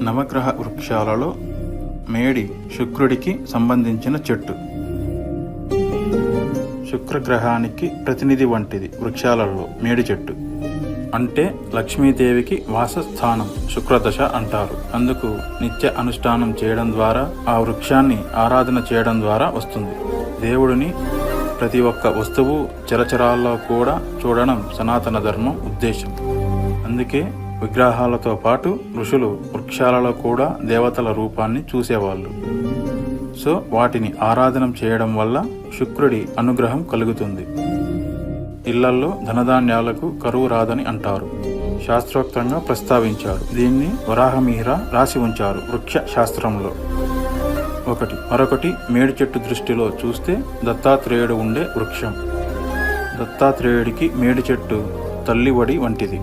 నవగ్రహ వృక్షాలలో మేడి శుక్రుడికి సంబంధించిన చెట్టు. శుక్రగ్రహానికి ప్రతినిధి వంటిది వృక్షాలలో మేడి చెట్టు. అంటే లక్ష్మీదేవికి వాసస్థానం శుక్రదశ అంటారు. అందుకు నిత్య అనుష్ఠానం చేయడం ద్వారా, ఆ వృక్షాన్ని ఆరాధన చేయడం ద్వారా వస్తుంది. దేవుడిని ప్రతి ఒక్క వస్తువు చరచరాల్లో కూడా చూడడం సనాతన ధర్మం ఉద్దేశం. అందుకే విగ్రహాలతో పాటు ఋషులు వృక్షాలలో కూడా దేవతల రూపాన్ని చూసేవాళ్ళు. సో వాటిని ఆరాధన చేయడం వల్ల శుక్రుడి అనుగ్రహం కలుగుతుంది. ఇళ్లల్లో ధనధాన్యాలకు కరువు రాదని అంటారు. శాస్త్రోక్తంగా ప్రస్తావించారు. దీన్ని వరాహమిహిర రాసి ఉంచారు వృక్ష శాస్త్రంలో. మరొకటి మేడి చెట్టు దృష్టిలో చూస్తే దత్తాత్రేయుడు ఉండే వృక్షం. దత్తాత్రేయుడికి మేడి చెట్టు తల్లి ఒడి వంటిది.